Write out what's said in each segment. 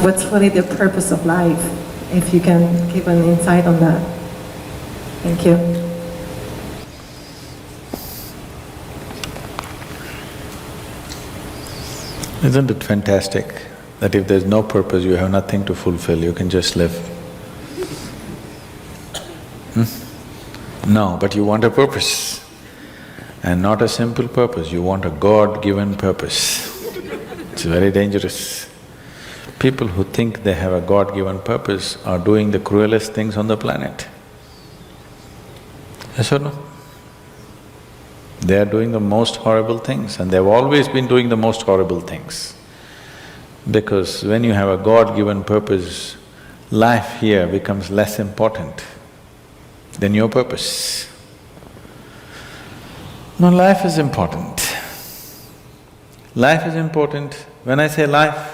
what's really the purpose of life? If you can give an insight on that. Thank you. Isn't it fantastic that if there's no purpose, you have nothing to fulfill, you can just live? No, but you want a purpose. And not a simple purpose, you want a God-given purpose. It's very dangerous. People who think they have a God-given purpose are doing the cruelest things on the planet. Yes or no? They are doing the most horrible things, and they've always been doing the most horrible things. Because when you have a God-given purpose, life here becomes less important than your purpose. No, life is important. Life is important. When I say life,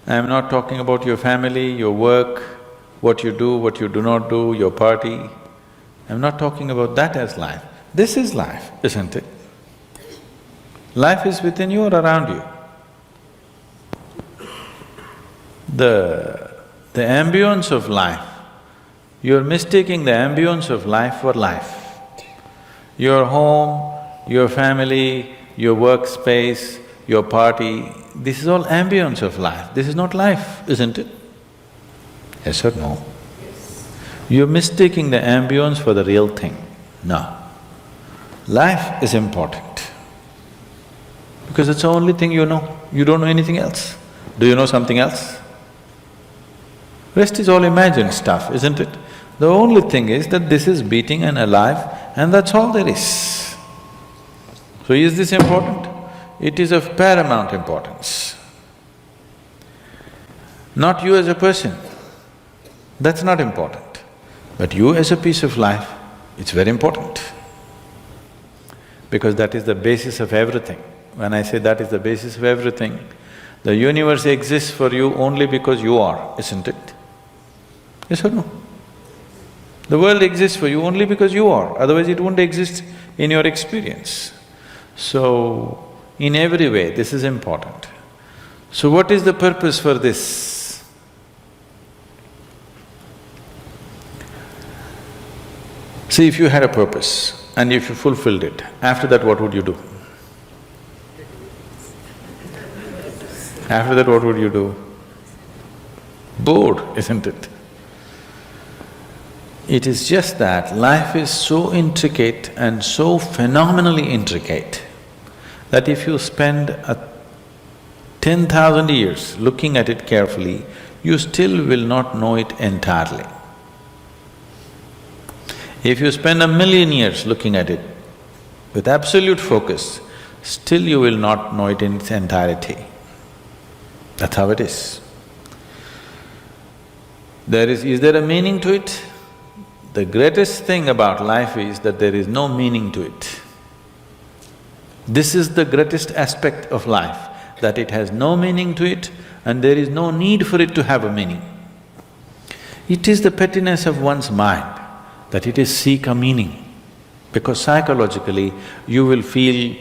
I am not talking about your family, your work, what you do not do, your party. I'm not talking about that as life. This is life, isn't it? Life is within you or around you. The ambience of life, you're mistaking the ambience of life for life. Your home, your family, your workspace, your party, this is all ambience of life. This is not life, isn't it? Yes or no? Yes. You're mistaking the ambience for the real thing. No. Life is important because it's the only thing you know. You don't know anything else. Do you know something else? Rest is all imagined stuff, isn't it? The only thing is that this is beating and alive, and that's all there is. So is this important? It is of paramount importance. Not you as a person, that's not important. But you as a piece of life, it's very important. Because that is the basis of everything. When I say that is the basis of everything, the universe exists for you only because you are, isn't it? Yes or no? The world exists for you only because you are, otherwise it wouldn't exist in your experience. So, in every way, this is important. So what is the purpose for this? See, if you had a purpose and if you fulfilled it, after that what would you do? After that what would you do? Bored, isn't it? It is just that life is so intricate and so phenomenally intricate that if you spend 10,000 years looking at it carefully, you still will not know it entirely. If you spend 1,000,000 years looking at it with absolute focus, still you will not know it in its entirety. That's how it is. Is there a meaning to it? The greatest thing about life is that there is no meaning to it. This is the greatest aspect of life, that it has no meaning to it and there is no need for it to have a meaning. It is the pettiness of one's mind that it is seek a meaning, because psychologically you will feel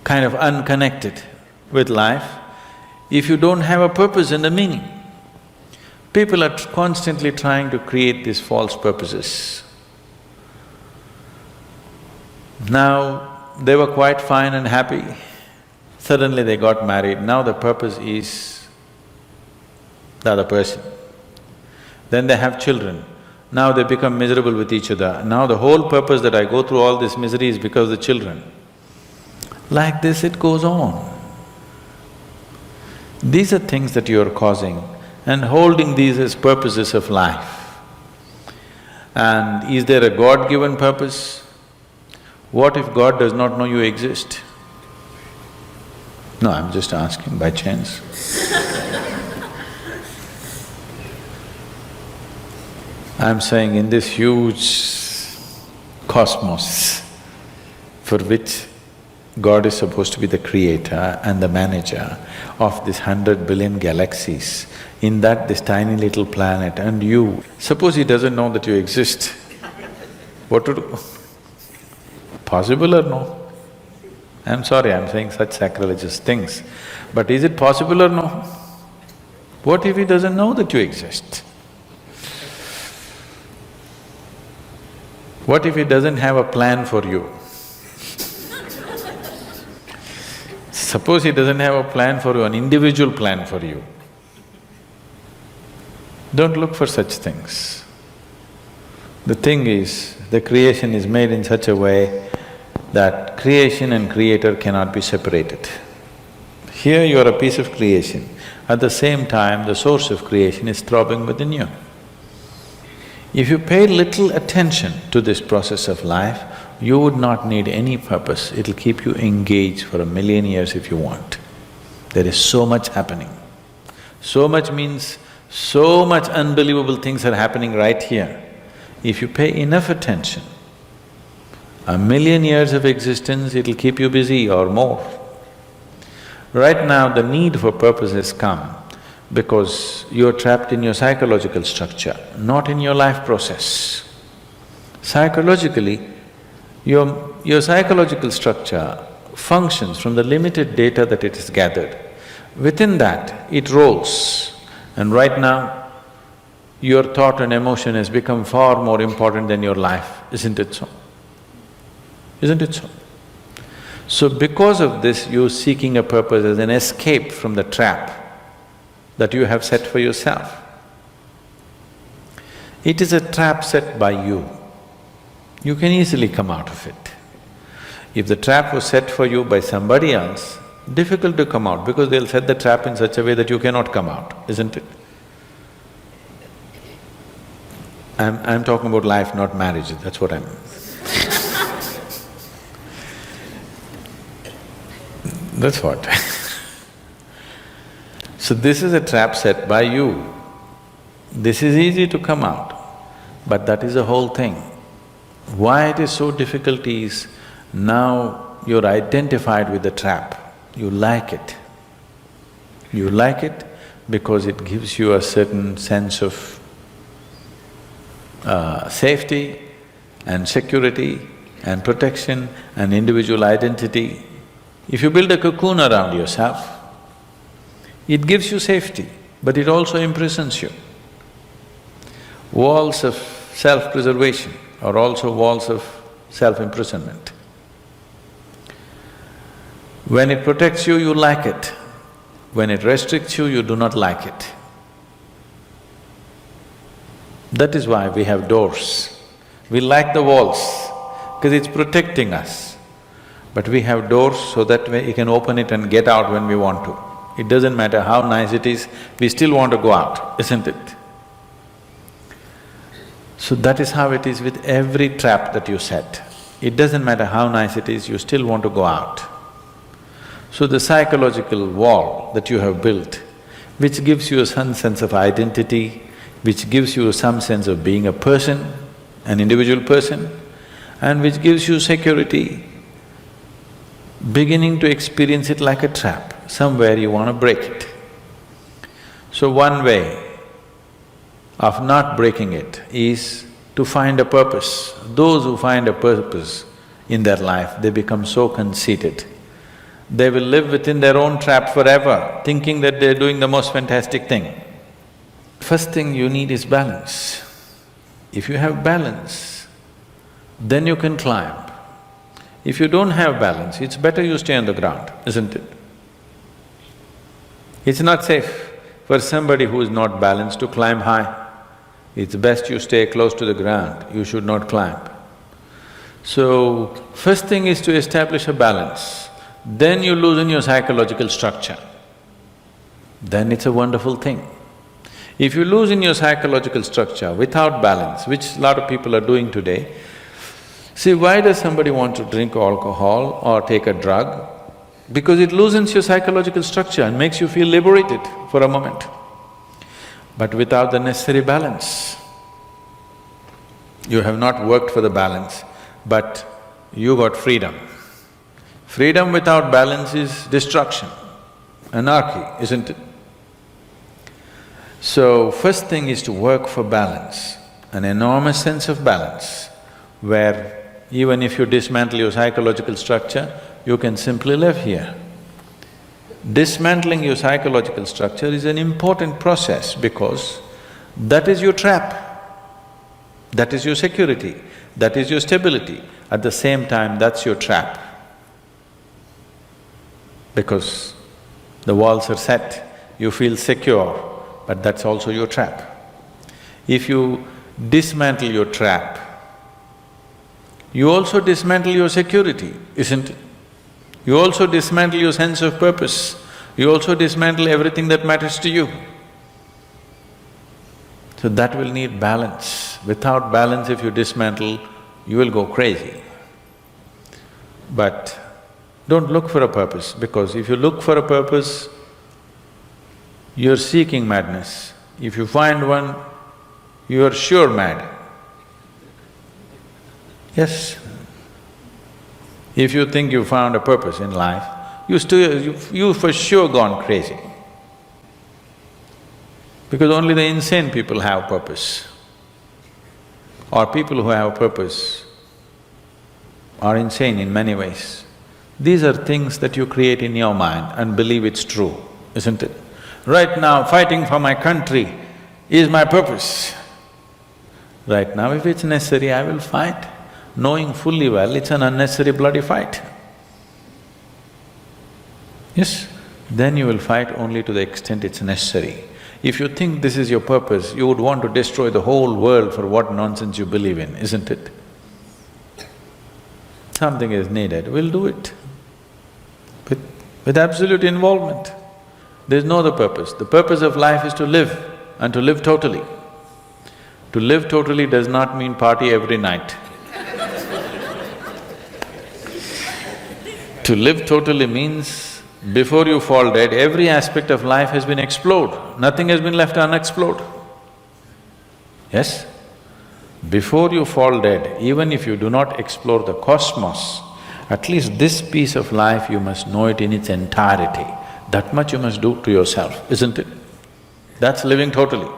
kind of unconnected with life if you don't have a purpose and a meaning. People are constantly trying to create these false purposes. Now, they were quite fine and happy, suddenly they got married, now the purpose is the other person. Then they have children, now they become miserable with each other, now the whole purpose that I go through all this misery is because of the children. Like this it goes on. These are things that you are causing and holding these as purposes of life. And is there a God-given purpose? What if God does not know you exist? No, I'm just asking by chance. I'm saying in this huge cosmos for which God is supposed to be the creator and the manager of this 100 billion galaxies, in that this tiny little planet and you, suppose he doesn't know that you exist, what to do? Possible or no? I'm sorry, I'm saying such sacrilegious things, but is it possible or no? What if he doesn't know that you exist? What if he doesn't have a plan for you? Suppose he doesn't have a plan for you, an individual plan for you. Don't look for such things. The thing is, the creation is made in such a way that creation and creator cannot be separated. Here you are a piece of creation, at the same time the source of creation is throbbing within you. If you pay little attention to this process of life, you would not need any purpose, it'll keep you engaged for 1,000,000 years if you want. There is so much happening. So much means so much unbelievable things are happening right here. If you pay enough attention, 1,000,000 years of existence, it'll keep you busy or more. Right now, the need for purpose has come because you're trapped in your psychological structure, not in your life process. Psychologically, your psychological structure functions from the limited data that it has gathered. Within that, it rolls. And right now, your thought and emotion has become far more important than your life, isn't it so? Isn't it so? So because of this, you're seeking a purpose as an escape from the trap that you have set for yourself. It is a trap set by you. You can easily come out of it. If the trap was set for you by somebody else, difficult to come out because they'll set the trap in such a way that you cannot come out, isn't it? I'm talking about life, not marriage, that's what I'm… That's what. So this is a trap set by you. This is easy to come out, but that is the whole thing. Why it is so difficult is, now you're identified with the trap, you like it. You like it because it gives you a certain sense of safety and security and protection and individual identity. If you build a cocoon around yourself, it gives you safety, but it also imprisons you. Walls of self-preservation are also walls of self-imprisonment. When it protects you, you like it. When it restricts you, you do not like it. That is why we have doors. We like the walls, because it's protecting us. But we have doors so that we can open it and get out when we want to. It doesn't matter how nice it is, we still want to go out, isn't it? So that is how it is with every trap that you set. It doesn't matter how nice it is, you still want to go out. So the psychological wall that you have built, which gives you some sense of identity, which gives you some sense of being a person, an individual person, and which gives you security, beginning to experience it like a trap, somewhere you want to break it. So one way of not breaking it is to find a purpose. Those who find a purpose in their life, they become so conceited. They will live within their own trap forever, thinking that they're doing the most fantastic thing. First thing you need is balance. If you have balance, then you can climb. If you don't have balance, it's better you stay on the ground, isn't it? It's not safe for somebody who is not balanced to climb high. It's best you stay close to the ground, you should not climb. So, first thing is to establish a balance, then you loosen your psychological structure. Then it's a wonderful thing. If you loosen your psychological structure without balance, which a lot of people are doing today, see, why does somebody want to drink alcohol or take a drug? Because it loosens your psychological structure and makes you feel liberated for a moment. But without the necessary balance, you have not worked for the balance, but you got freedom. Freedom without balance is destruction, anarchy, isn't it? So, first thing is to work for balance, an enormous sense of balance, where even if you dismantle your psychological structure, you can simply live here. Dismantling your psychological structure is an important process because that is your trap. That is your security, that is your stability. At the same time, that's your trap. Because the walls are set, you feel secure, but that's also your trap. If you dismantle your trap, you also dismantle your security, isn't it? You also dismantle your sense of purpose, you also dismantle everything that matters to you. So that will need balance. Without balance, if you dismantle, you will go crazy. But don't look for a purpose, because if you look for a purpose, you're seeking madness. If you find one, you are sure mad. Yes. If you think you found a purpose in life, you for sure gone crazy. Because only the insane people have purpose. Or people who have purpose are insane in many ways. These are things that you create in your mind and believe it's true, isn't it? Right now, fighting for my country is my purpose. Right now, if it's necessary, I will fight, knowing fully well it's an unnecessary bloody fight. Yes, then you will fight only to the extent it's necessary. If you think this is your purpose, you would want to destroy the whole world for what nonsense you believe in, isn't it? Something is needed, we'll do it with absolute involvement. There's no other purpose. The purpose of life is to live and to live totally. To live totally does not mean party every night. To live totally means before you fall dead, every aspect of life has been explored, nothing has been left unexplored. Yes? Before you fall dead, even if you do not explore the cosmos, at least this piece of life you must know it in its entirety. That much you must do to yourself, isn't it? That's living totally.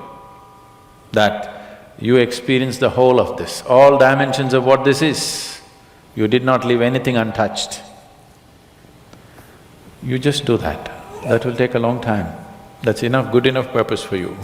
That you experience the whole of this, all dimensions of what this is. You did not leave anything untouched. You just do that. That will take a long time. That's enough, good enough purpose for you.